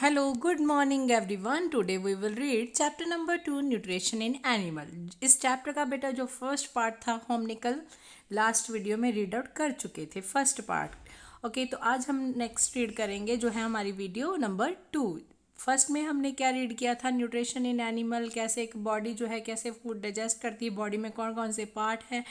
Hello, good morning everyone. Today we will read chapter number 2 Nutrition in Animal. इस chapter का बेटा जो first part था हम कल लास्ट वीडियो में रीड आउट कर चुके थे फर्स्ट पार्ट। ओके, तो आज हम नेक्स्ट रीड करेंगे जो है हमारी वीडियो नंबर 2। फर्स्ट में हमने क्या रीड किया था, न्यूट्रिशन इन एनिमल, कैसे एक बॉडी जो है कैसे फूड डाइजेस्ट करती है, बॉडी में कौन कौन से पार्ट हैं,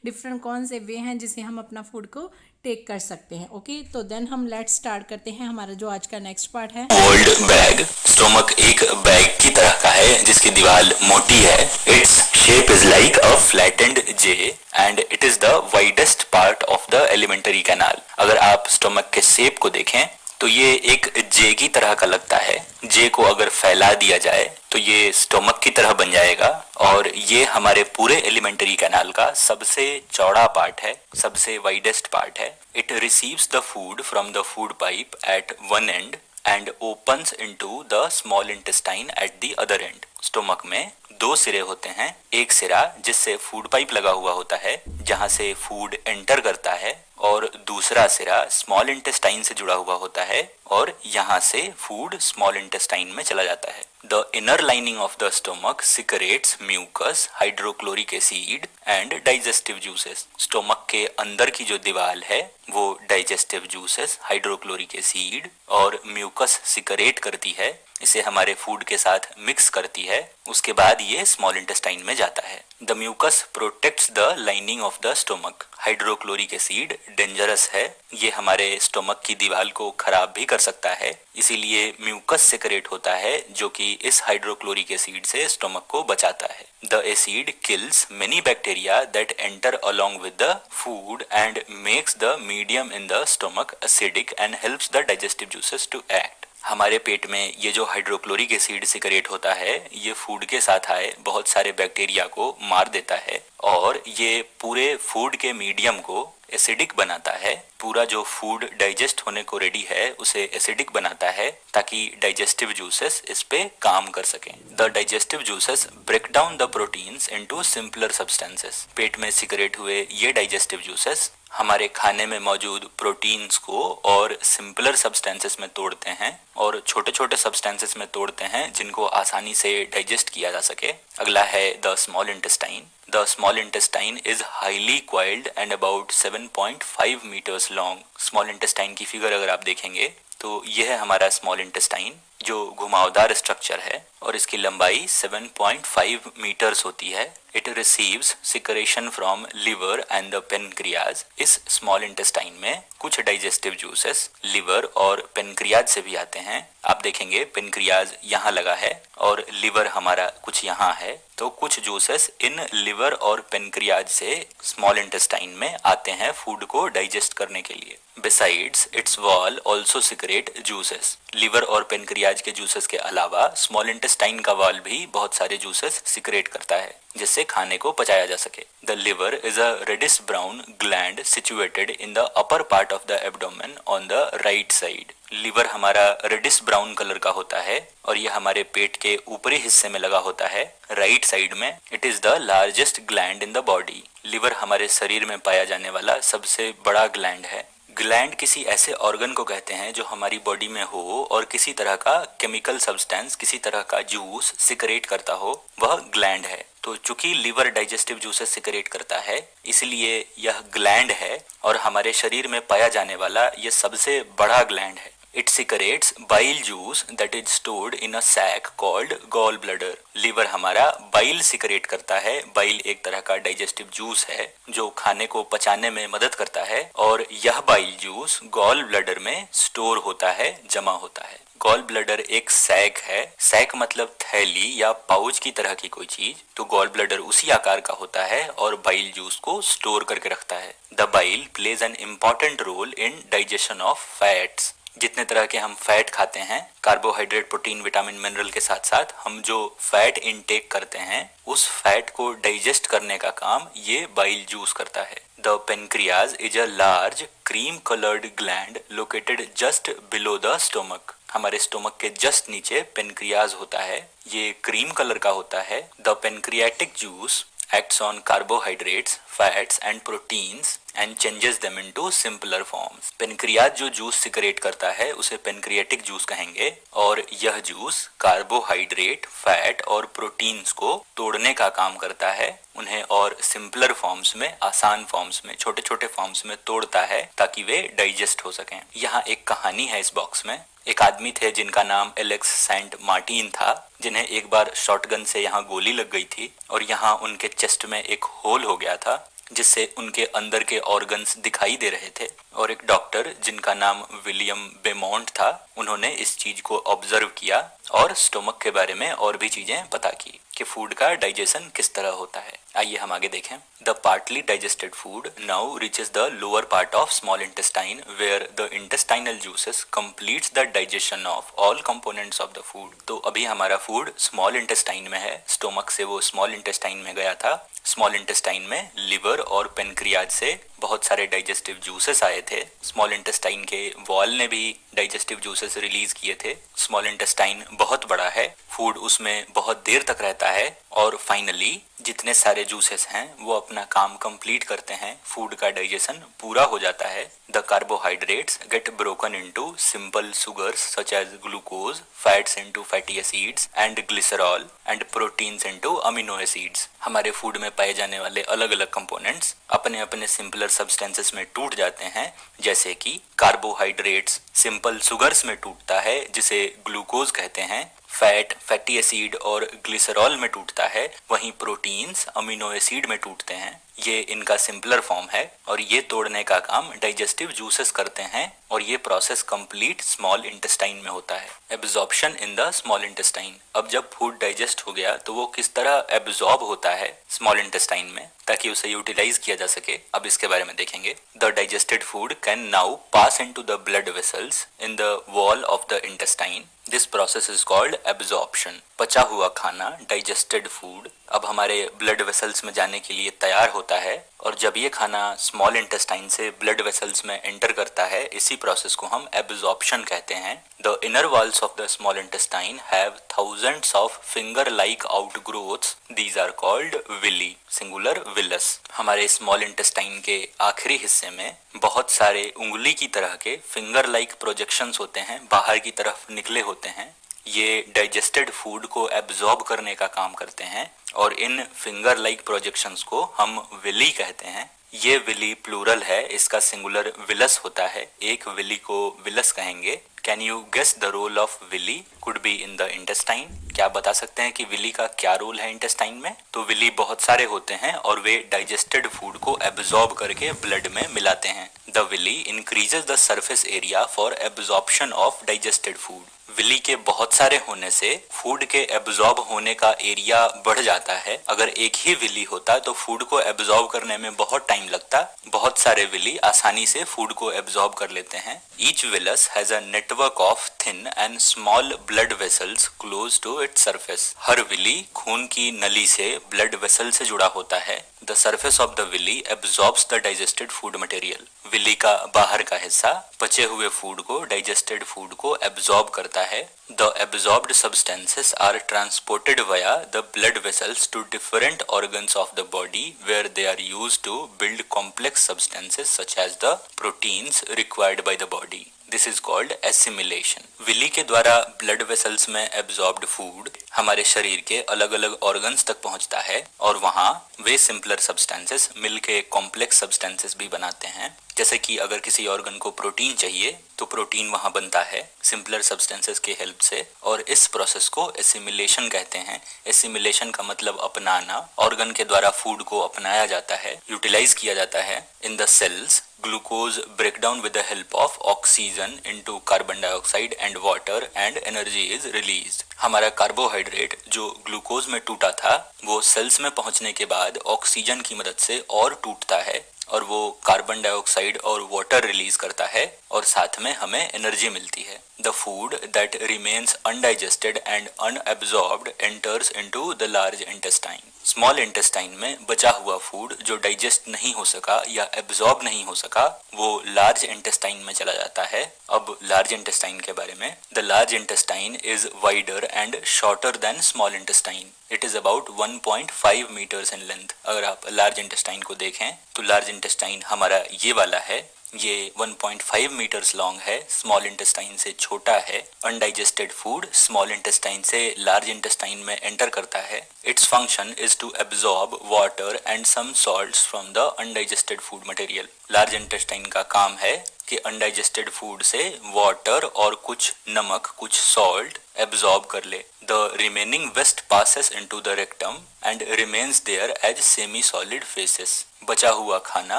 डिफरेंट कौन से वे हैं जिसे हम अपना फूड को टेक कर सकते हैं। ओके, तो देन हम लेट्स स्टार्ट करते हैं हमारा जो आज का नेक्स्ट पार्ट है। Old bag. स्टोमक एक बैग की तरह का है जिसकी दीवार मोटी है। Its shape is like a flattened J and it is the widest part of the elementary canal. अगर आप स्टोमक के शेप को देखें तो ये एक जे की तरह का लगता है। जे को अगर फैला दिया जाए तो ये स्टोमक की तरह बन जाएगा और ये हमारे पूरे एलिमेंटरी कैनाल का सबसे चौड़ा पार्ट है, सबसे वाइडेस्ट पार्ट है। It receives the food from the food pipe at one end and opens into the small intestine at the other end. Stomach में दो सिरे होते हैं, एक सिरा जिससे फूड पाइप लगा हुआ होता है जहां से फूड एंटर करता है और दूसरा सिरा स्मॉल इंटेस्टाइन से जुड़ा हुआ होता है और यहाँ से फूड स्मॉल इंटेस्टाइन में चला जाता है। The inner lining of the stomach secretes mucus, hydrochloric acid and digestive juices. Stomach के अंदर की जो दीवार है वो डाइजेस्टिव जूसेस, हाइड्रोक्लोरिक एसिड और म्यूकस सिक्रेट करती है, इसे हमारे फूड के साथ मिक्स करती है। उसके बाद ये स्मॉल इंटेस्टाइन में जाता है। The mucus protects the lining of the stomach. Hydrochloric acid dangerous है, ये हमारे स्टोमक की दीवार को खराब भी कर सकता है, इसीलिए म्यूकस सिक्रेट होता है जो कि इस हाइड्रोक्लोरिक एसिड से स्टोमक को बचाता है। The acid kills many bacteria that enter along with the food and makes the medium in the stomach acidic and helps the digestive juices to act. हमारे पेट में ये जो हाइड्रोक्लोरिक एसिड सिक्रेट होता है ये फूड के साथ आए बहुत सारे बैक्टीरिया को मार देता है और ये पूरे फूड के मीडियम को एसिडिक बनाता है। पूरा जो फूड डाइजेस्ट होने को रेडी है उसे एसिडिक बनाता है ताकि डाइजेस्टिव जूसेस इस पे काम कर सकें। The digestive juices break down the proteins into simpler substances. पेट में सिक्रेट हुए ये डाइजेस्टिव जूसेस हमारे खाने में मौजूद प्रोटीन्स को और सिंपलर सब्सटेंसेस में तोड़ते हैं और छोटे छोटे सब्सटेंसेस में तोड़ते हैं जिनको आसानी से डाइजेस्ट किया जा सके। अगला है the small intestine. The small intestine is highly coiled and about 7.5 meters long. Small intestine की फिगर अगर आप देखेंगे तो यह है हमारा स्मॉल इंटेस्टाइन जो घुमावदार स्ट्रक्चर है और इसकी लंबाई 7.5 मीटर्स होती है। It receives secretion from liver and the pancreas. इस स्मॉल इंटेस्टाइन में कुछ डाइजेस्टिव जूसेस लिवर और पेनक्रियाज से भी आते हैं। आप देखेंगे पेनक्रियाज यहाँ लगा है और लिवर हमारा कुछ यहाँ है, तो कुछ जूसेस इन लिवर और पेनक्रियाज से स्मॉल इंटेस्टाइन में आते हैं फूड को डाइजेस्ट करने के लिए। Besides, its wall also secrete juices. Liver और पेनक्रियाज के जूसेस के अलावा स्मॉल इंटेस्टाइन का वॉल भी बहुत सारे जूसेस सिक्रेट करता है जिससे खाने को पचाया जा सके। The liver is a reddish brown gland situated in the upper part of the abdomen on the right side. Liver हमारा रेडिश ब्राउन कलर का होता है और यह हमारे पेट के ऊपरी हिस्से में लगा होता है राइट साइड में। It is the largest gland in the body. Liver हमारे शरीर में पाया जाने वाला सबसे बड़ा ग्लैंड है। ग्लैंड किसी ऐसे ऑर्गन को कहते हैं जो हमारी बॉडी में हो और किसी तरह का केमिकल सब्सटेंस, किसी तरह का जूस सिक्रेट करता हो, वह ग्लैंड है। तो चूंकि लिवर डाइजेस्टिव जूसेस सिक्रेट करता है इसलिए यह ग्लैंड है और हमारे शरीर में पाया जाने वाला यह सबसे बड़ा ग्लैंड है। It secretes bile juice that is stored in a sac called gallbladder. Liver हमारा बाइल सिक्रेट करता है। बाइल एक तरह का डाइजेस्टिव जूस है जो खाने को पचाने में मदद करता है और यह बाइल जूस गॉल ब्लैडर में स्टोर होता है, जमा होता है। गॉल ब्लैडर एक सैक है। सैक मतलब थैली या पाउच की तरह की कोई चीज, तो गॉल ब्लैडर उसी आकार का होता है और बाइल जूस को स्टोर करके रखता है। The bile plays an important role in digestion of fats. जितने तरह के हम फैट खाते हैं, कार्बोहाइड्रेट, प्रोटीन, विटामिन, मिनरल के साथ साथ हम जो फैट इनटेक करते हैं उस फैट को डाइजेस्ट करने का काम ये बाइल जूस करता है। The pancreas is a large cream coloured gland located just below the stomach. हमारे स्टोमक के जस्ट नीचे पेनक्रियाज होता है, ये क्रीम कलर का होता है। The pancreatic juice acts on carbohydrates, fats and proteins and changes them into simpler forms. Pancreas जो जूस सिक्रेट करता है उसे पेनक्रियाटिक जूस कहेंगे और यह जूस कार्बोहाइड्रेट, फैट और प्रोटीन्स को तोड़ने का काम करता है, उन्हें और सिंपलर फॉर्म्स में, आसान फॉर्म्स में, छोटे छोटे फॉर्म्स में तोड़ता है ताकि वे डाइजेस्ट हो सकें। यहाँ एक कहानी है इस बॉक्स में। एक आदमी थे जिनका नाम एलेक्स सेंट मार्टिन था, जिन्हें एक बार शॉटगन से यहाँ गोली लग गई थी और यहाँ उनके चेस्ट में एक होल हो गया था जिससे उनके अंदर के ऑर्गन्स दिखाई दे रहे थे। और एक डॉक्टर जिनका नाम विलियम बेमोंट था, उन्होंने इस चीज को ऑब्जर्व किया और स्टोमक के बारे में और भी चीजें पता की कि फूड का डाइजेशन किस तरह होता है। आइए हम आगे देखें। The partly digested food now reaches the lower part of small intestine where the intestinal juices completes the digestion of all components of the food. तो अभी हमारा फूड स्मॉल इंटेस्टाइन में है, स्टोमक से वो स्मॉल इंटेस्टाइन में गया था। स्मॉल इंटेस्टाइन में लिवर और पेनक्रियाज से बहुत सारे डाइजेस्टिव जूसेस आए थे। स्मॉल इंटेस्टाइन के वॉल ने भी डाइजेस्टिव जूसेस रिलीज किए थे। स्मॉल इंटेस्टाइन बहुत बड़ा है, फूड उसमें बहुत देर तक रहता है और फाइनली जितने सारे जूसेस हैं वो अपना काम कंप्लीट करते हैं, फूड का डाइजेशन पूरा हो जाता है। The carbohydrates get broken into simple sugars such as glucose, fats into fatty acids and glycerol and proteins into amino acids. हमारे फूड में पाए जाने वाले अलग अलग कंपोनेंट्स अपने अपने सिंपलर सब्सटेंसेस में टूट जाते हैं, जैसे कि कार्बोहाइड्रेट्स सिंपल सुगर्स में टूटता है जिसे ग्लूकोज कहते हैं, फैट फैटी एसिड और ग्लिसरॉल में टूटता है, वहीं प्रोटीन्स अमीनो एसिड में टूटते हैं। ये इनका सिंपलर फॉर्म है और ये तोड़ने का काम डाइजेस्टिव जूसेस करते हैं और ये प्रोसेस कंप्लीट स्मॉल इंटेस्टाइन में होता है। Absorption in the small intestine. अब जब फूड डाइजेस्ट हो गया तो वो किस तरह एब्जॉर्ब होता है स्मॉल इंटेस्टाइन में ताकि उसे यूटिलाइज किया जा सके, अब इसके बारे में देखेंगे। The digested food can now pass into the blood vessels in the wall of the intestine. This process is called absorption. पचा हुआ खाना, डाइजेस्टेड फूड, अब हमारे ब्लड वेसल्स में जाने के लिए तैयार होता है और जब ये खाना स्मॉल इंटेस्टाइन से ब्लड वेसल्स में एंटर करता है, इसी प्रोसेस को हम एब्जॉर्प्शन कहते हैं। The inner walls of the small intestine have thousands of finger like outgrowths, these are called villi, singular villus. हमारे स्मॉल इंटेस्टाइन के आखिरी हिस्से में बहुत सारे उंगली की तरह के फिंगर लाइक प्रोजेक्शंस होते हैं, बाहर की तरफ निकले होते हैं। ये डाइजेस्टेड फूड को एब्जॉर्ब करने का काम करते हैं और इन फिंगर लाइक प्रोजेक्शंस को हम विली कहते हैं। ये विली प्लूरल है, इसका सिंगुलर विलस होता है, एक विली को विलस कहेंगे। Can you guess the role of villi could be in the intestine? क्या आप बता सकते हैं कि विली का क्या रोल है इंटेस्टाइन में? तो विली बहुत सारे होते हैं और वे डाइजेस्टेड फूड को एब्जॉर्ब करके ब्लड में मिलाते हैं। The villi increases the surface area for absorption of digested food. Villi के बहुत सारे होने से फूड के एब्जॉर्ब होने का एरिया बढ़ जाता है। अगर एक ही विली होता तो फूड को एब्जॉर्ब करने में बहुत टाइम लगता। बहुत सारे विली आसानी से फूड को एब्जॉर्ब कर लेते हैं। Each villus has a network of thin and small blood vessels close to its surface. हर विली खून की नली से ब्लड वेसल से जुड़ा होता है। The surface of the villi absorbs the digested food material. Villi का बाहर का हिस्सा पचे हुए फूड को, डाइजेस्टेड फूड को एब्जॉर्ब करता है। The absorbed substances are transported via the blood vessels to different organs of the body where they are used to build complex substances such as the proteins required by the body. This is called assimilation. Villi के द्वारा blood vessels में absorbed food हमारे शरीर के अलग अलग organs तक पहुंचता है और वहां वे सिंपलर सब्सटेंसेस मिलके कॉम्प्लेक्स सब्सटेंसेस भी बनाते हैं। जैसे कि अगर किसी ऑर्गन को प्रोटीन चाहिए तो प्रोटीन वहां बनता है सिंपलर सब्सटेंसेस के हेल्प से और इस प्रोसेस को एसिमिलेशन कहते हैं। एसिमिलेशन का मतलब अपनाना। ऑर्गन के द्वारा फूड को अपनाया जाता है, यूटिलाइज किया जाता है। In the cells glucose break down with the help of oxygen into carbon dioxide and water and energy is released। हमारा कार्बोहाइड्रेट जो ग्लूकोज में टूटा था वो सेल्स में पहुंचने के बाद ऑक्सीजन की मदद से और टूटता है और वो कार्बन डाइऑक्साइड और वाटर रिलीज करता है और साथ में हमें एनर्जी मिलती है। The food that remains undigested and unabsorbed enters into the large intestine. Small intestine में बचा हुआ फूड जो डाइजेस्ट नहीं हो सका या एब्जॉर्ब नहीं हो सका वो लार्ज इंटेस्टाइन में चला जाता है। अब लार्ज इंटेस्टाइन के बारे में, the large intestine is wider and shorter than small intestine. It is about 1.5 metres in length. अगर आप लार्ज इंटेस्टाइन को देखें तो लार्ज इंटेस्टाइन हमारा ये वाला है, ये 1.5 मीटर्स लॉन्ग है, स्मॉल इंटेस्टाइन से छोटा है। अनडाइजेस्टेड फूड स्मॉल इंटेस्टाइन से लार्ज इंटेस्टाइन में एंटर करता है। Its function is to absorb water and some salts from the undigested food material. Large intestine का काम है कि अनडाइजेस्टेड फूड से वाटर और कुछ नमक, कुछ सॉल्ट एब्जॉर्ब कर ले। The remaining waste passes into the rectum and remains there as semi solid faeces. बचा हुआ खाना,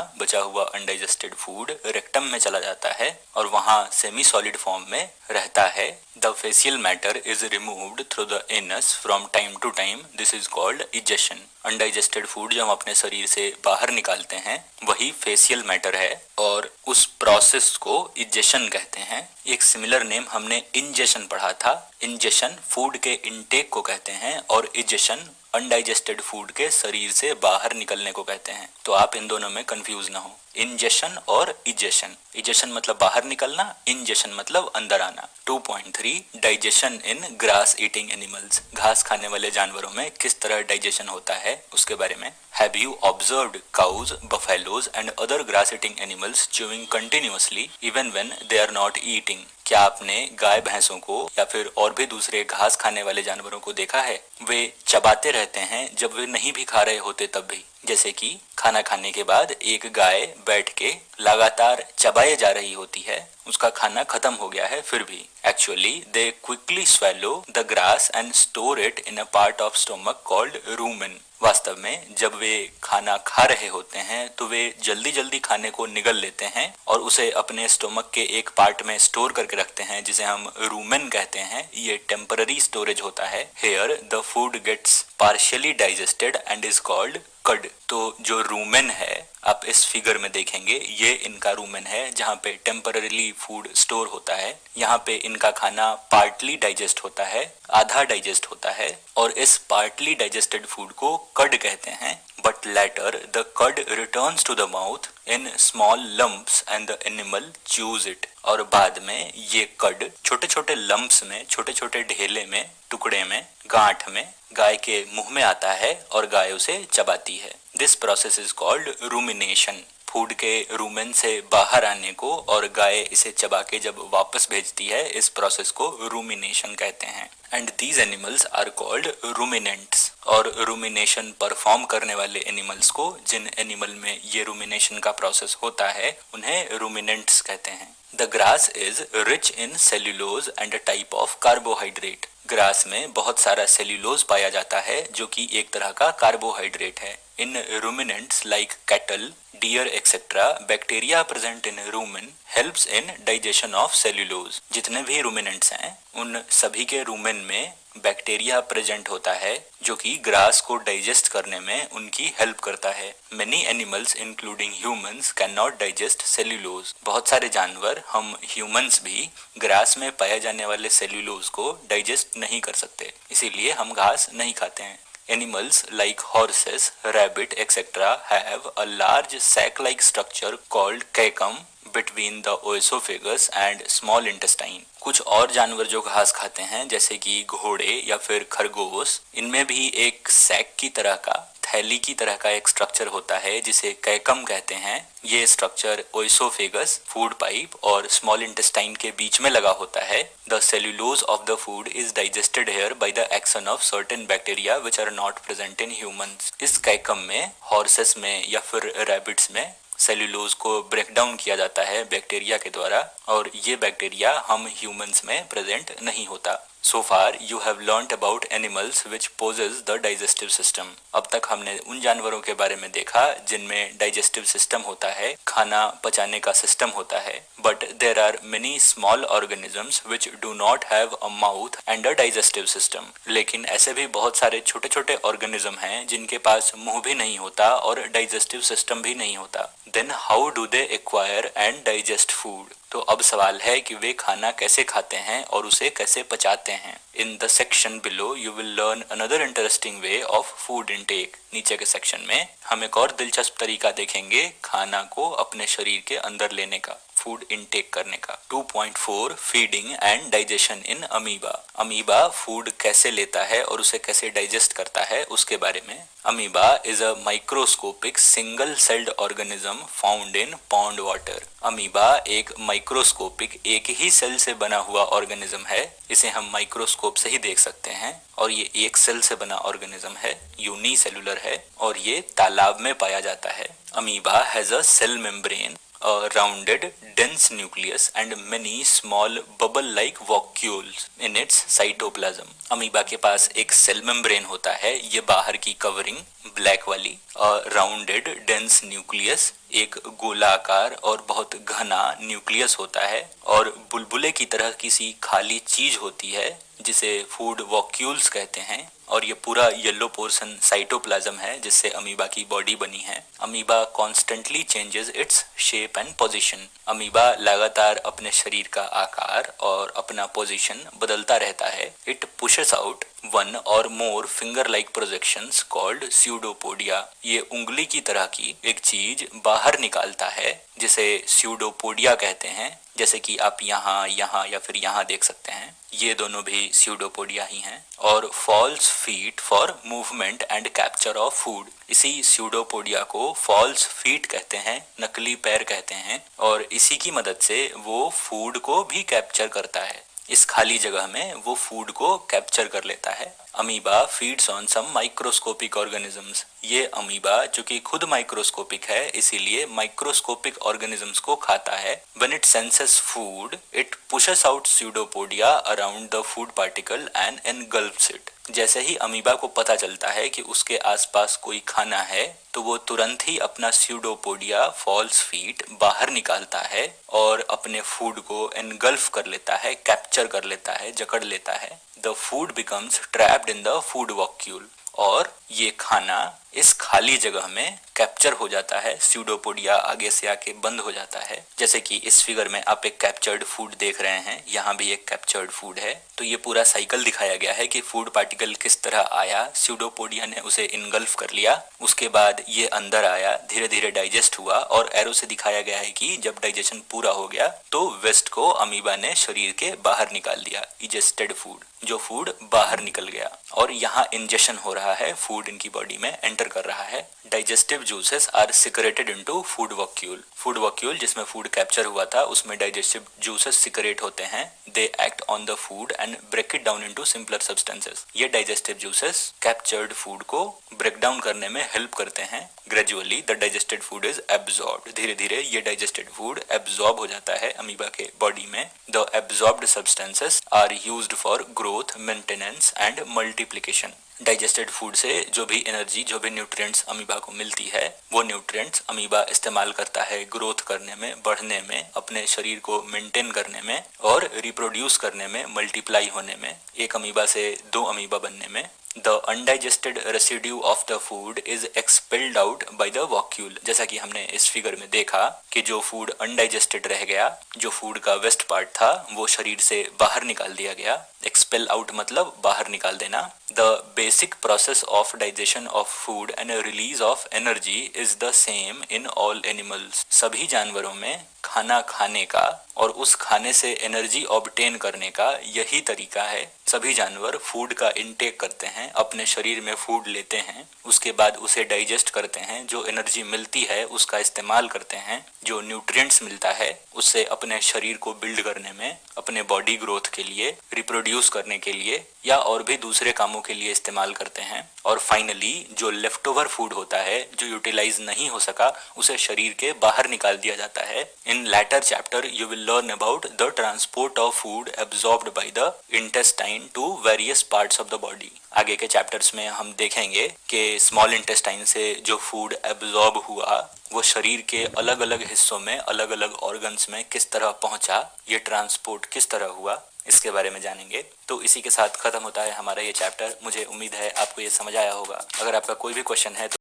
बचा हुआ अनडाइजेस्टेड फूड रेक्टम में चला जाता है और वहां सेमी सॉलिड फॉर्म में रहता है। The faecal matter is removed through the anus from time to time. This is called egestion. Undigested food जो हम अपने शरीर से बाहर निकालते हैं वही फेसियल मैटर है और उस प्रोसेस को इजेशन कहते हैं। एक सिमिलर नेम हमने इंजेशन पढ़ा था। इंजेशन फूड के इनटेक को कहते हैं और इजेशन अनडाइजेस्टेड फूड के शरीर से बाहर निकलने को कहते हैं। तो आप इन दोनों में कंफ्यूज ना हो, इंजेशन और इजेशन। इजेशन मतलब बाहर निकलना, इंजेशन मतलब अंदर आना। 2.3 डाइजेशन इन ग्रास ईटिंग एनिमल्स। घास खाने वाले जानवरों में किस तरह डाइजेशन होता है उसके बारे में। Have you observed cows, buffaloes and other grass eating animals chewing continuously even when they are not eating? क्या आपने गाय भैंसों को या फिर और भी दूसरे घास खाने वाले जानवरों को देखा है? वे चबाते रहते हैं जब वे नहीं भी खा रहे होते तब भी। जैसे कि खाना खाने के बाद एक गाय बैठ के लगातार चबाए जा रही होती है, उसका खाना खत्म हो गया है फिर भी। Actually, they quickly swallow the grass and store it in a part of stomach called rumen. वास्तव में जब वे खाना खा रहे होते हैं तो वे जल्दी जल्दी खाने को निगल लेते हैं और उसे अपने स्टोमक के एक पार्ट में स्टोर करके रखते हैं जिसे हम रूमेन कहते हैं। ये टेम्पररी स्टोरेज होता है। Here the food gets partially digested and is called cud. तो जो रूमेन है, आप इस फिगर में देखेंगे, ये इनका रूमेन है जहाँ पे टेम्पररीली फूड स्टोर होता है। यहाँ पे इनका खाना पार्टली डाइजेस्ट होता है, आधा डाइजेस्ट होता है और इस पार्टली डाइजेस्टेड फूड को कड कहते हैं। But later the cud returns to the mouth in small lumps and the animal chews it. और बाद में ये कड छोटे छोटे लम्प्स में, छोटे छोटे ढेले में, टुकड़े में, गांठ में गाय के मुंह में आता है और गाय उसे चबाती है। This process is called rumination. Food के रूमेन से बाहर आने को और गाय इसे चबा के जब वापस भेजती है, इस प्रोसेस को रूमिनेशन कहते हैं। And these animals are called ruminants. और रूमिनेशन परफॉर्म करने वाले एनिमल्स को, जिन एनिमल में ये रूमिनेशन का प्रोसेस होता है, उन्हें रूमिनेंट्स कहते हैं। The grass is rich in cellulose and a type of carbohydrate. Grass में बहुत सारा सेल्यूलोज पाया जाता है जो कि एक तरह का कार्बोहाइड्रेट है। In ruminants like cattle, deer etc. Bacteria present in rumen helps in digestion of cellulose. जितने भी रूमिनेंट्स हैं उन सभी के रूमेन में बैक्टीरिया प्रेजेंट होता है जो कि ग्रास को डाइजेस्ट करने में उनकी हेल्प करता है। Many animals including humans can not digest cellulose. बहुत सारे जानवर, हम ह्यूमंस भी, ग्रास में पाए जाने वाले सेल्यूलोज को डाइजेस्ट नहीं कर सकते, इसीलिए हम घास नहीं खाते हैं। Animals like horses, rabbit, etc. have a large sac-like structure called caecum between the oesophagus and small intestine. कुछ और जानवर जो घास खाते हैं जैसे कि घोड़े या फिर खरगोश, इनमें भी एक सैक की तरह का, थैली की तरह का एक स्ट्रक्चर होता है जिसे कैकम कहते हैं। ये स्ट्रक्चर ओइसोफेगस, फूड पाइप और स्मॉल इंटेस्टाइन के बीच में लगा होता है। The cellulose of the food is digested here by the action of certain bacteria which are not present in humans. इस कैकम में, हॉर्सेस में या फिर रैबिट्स में सेल्यूलोज को ब्रेक डाउन किया जाता है बैक्टीरिया के द्वारा और ये बैक्टीरिया हम ह्यूमंस में प्रेजेंट नहीं होता। So far you have learnt about animals which possess the digestive system. अब तक हमने उन जानवरों के बारे में देखा जिनमें डाइजेस्टिव सिस्टम होता है, खाना पचाने का सिस्टम होता है। But there are many small organisms which do not have a mouth and a digestive system. लेकिन ऐसे भी बहुत सारे छोटे छोटे ऑर्गेनिज्म हैं जिनके पास मुंह भी नहीं होता और डाइजेस्टिव सिस्टम भी नहीं होता। Then how do they acquire and digest food? तो अब सवाल है कि वे खाना कैसे खाते हैं और उसे कैसे पचाते हैं। In the section below you will learn another interesting way of food intake. नीचे के सेक्शन में हम एक और दिलचस्प तरीका देखेंगे खाना को अपने शरीर के अंदर लेने का, फूड इनटेक करने का। 2.4 feeding and digestion in amoeba. Amoeba food कैसे लेता है और उसे कैसे डाइजेस्ट करता है उसके बारे में। Amoeba is a microscopic single celled organism found in pond water. Amoeba एक माइक्रोस्कोपिक एक ही सेल से बना हुआ ऑर्गेनिज्म है। इसे हम माइक्रोस्कोप से ही देख सकते हैं और ये एक सेल से बना ऑर्गेनिज्म है, यूनिसेलुलर है और ये तालाब में पाया जाता है। Amoeba has a cell membrane, a rounded dense nucleus and many small bubble-like vacuoles in its cytoplasm। Amoeba के पास एक सेल मेम्ब्रेन होता है, ये बाहर की कवरिंग ब्लैक वाली, राउंडेड डेंस न्यूक्लियस एक गोलाकार और बहुत घना न्यूक्लियस होता है और बुलबुले की तरह किसी खाली चीज होती है जिसे फूड वॉक्यूल्स कहते हैं और ये पूरा येलो पोर्शन साइटोप्लाज्म है जिससे अमीबा की बॉडी बनी है। Amoeba constantly changes its shape and position. Amoeba लगातार अपने शरीर का आकार और अपना पोजीशन बदलता रहता है। इट पुशेस आउट वन और more finger like projections called pseudopodia. ये उंगली की तरह की एक चीज बाहर निकालता है जिसे स्यूडोपोडिया कहते हैं, जैसे कि आप यहाँ या फिर यहाँ देख सकते हैं, ये दोनों भी स्यूडोपोडिया ही हैं। और false feet for movement and capture of food. इसी स्यूडोपोडिया को फॉल्स फीट कहते हैं, नकली पैर कहते हैं और इसी की मदद से वो फूड को भी कैप्चर करता है। इस खाली जगह में वो फूड को कैप्चर कर लेता है। Amoeba feeds on some microscopic organisms. ये अमीबा जो कि खुद माइक्रोस्कोपिक है इसीलिए माइक्रोस्कोपिक ऑर्गेनिजम्स को खाता है। When it senses food, it pushes out pseudopodia around the food particle and engulfs it। जैसे ही अमीबा को पता चलता है कि उसके आसपास कोई खाना है तो वो तुरंत ही अपना स्यूडोपोडिया फॉल्स फीट बाहर निकालता है और अपने फूड को एनगल्फ कर लेता है, कैप्चर कर लेता है, जकड़ लेता है। The food becomes trapped in the food vacuole और ये खाना इस खाली जगह में कैप्चर हो जाता है। स्यूडोपोडिया आगे से आके बंद हो जाता है। जैसे कि इस फिगर में आप एक कैप्चर्ड फूड देख रहे हैं, यहाँ भी एक कैप्चर्ड फूड है। तो ये पूरा साइकिल दिखाया गया है कि फूड पार्टिकल किस तरह आया, स्यूडोपोडिया ने उसे इनगल्फ कर लिया, उसके बाद ये अंदर आया, धीरे धीरे डाइजेस्ट हुआ और एरो से दिखाया गया है कि जब डाइजेशन पूरा हो गया तो वेस्ट को अमीबा ने शरीर के बाहर निकाल दिया। इजेस्टेड फूड, जो फूड बाहर निकल गया और यहाँ इंजेक्शन हो रहा है, फूड इनकी बॉडी में एंटर कर रहा है। Digestive juices are secreted into food vacuole. Food vacuole जिसमें फूड कैप्चर हुआ था उसमें डाइजेस्टिव जूसेस सिक्रेट होते हैं। They act on the food and break it down into simpler substances. ये डाइजेस्टिव जूसेस कैप्चर्ड फूड को ब्रेक डाउन करने में हेल्प करते हैं। Gradually the digested food is absorbed. धीरे धीरे ये डाइजेस्टेड फूड एब्जॉर्ब हो जाता है अमीबा के बॉडी में। The absorbed substances are used for growth, maintenance and multiplication. Digested food से जो भी एनर्जी, जो भी न्यूट्रिएंट्स अमीबा को मिलती है वो न्यूट्रिएंट्स अमीबा इस्तेमाल करता है ग्रोथ करने में, बढ़ने में, अपने शरीर को मेंटेन करने में और रिप्रोड्यूस करने में, मल्टीप्लाई होने में, एक अमीबा से 2 अमीबा बनने में। The undigested residue of the food is expelled out by the vacuole। जैसा कि हमने इस फिगर में देखा कि जो फूड अनडाइजेस्टेड रह गया, जो फूड का वेस्ट पार्ट था वो शरीर से बाहर निकाल दिया गया। एक्सपेल आउट मतलब बाहर निकाल देना। The basic process of digestion of food and release of energy is the same in all animals. सभी जानवरों में खाना खाने का और उस खाने से एनर्जी ऑब्टेन करने का यही तरीका है। सभी जानवर फूड का इनटेक करते हैं, अपने शरीर में फूड लेते हैं, उसके बाद उसे डाइजेस्ट करते हैं, जो एनर्जी मिलती है उसका इस्तेमाल करते हैं, जो न्यूट्रिएंट्स मिलता है उससे अपने शरीर को बिल्ड करने में, अपने बॉडी ग्रोथ के लिए, रिप्रोड्यूस करने के लिए या और भी दूसरे कामों के लिए इस्तेमाल करते हैं। और फाइनली जो लेफ्ट ओवर फूड होता है, जो यूटिलाइज नहीं हो सका, उसे शरीर के बाहर निकाल दिया जाता है। इन latter chapter you will learn about the transport of food absorbed by the intestine to various parts of the body। आगे के चैप्टर्स में हम देखेंगे कि स्मॉल इंटेस्टाइन से जो फूड एब्जॉर्ब हुआ वो शरीर के अलग अलग हिस्सों में, अलग अलग ऑर्गन्स में किस तरह पहुंचा, ये ट्रांसपोर्ट किस तरह हुआ, इसके बारे में जानेंगे। तो इसी के साथ खत्म होता है हमारा ये चैप्टर। मुझे उम्मीद है आपको ये समझ आया होगा। अगर आपका कोई भी क्वेश्चन है तो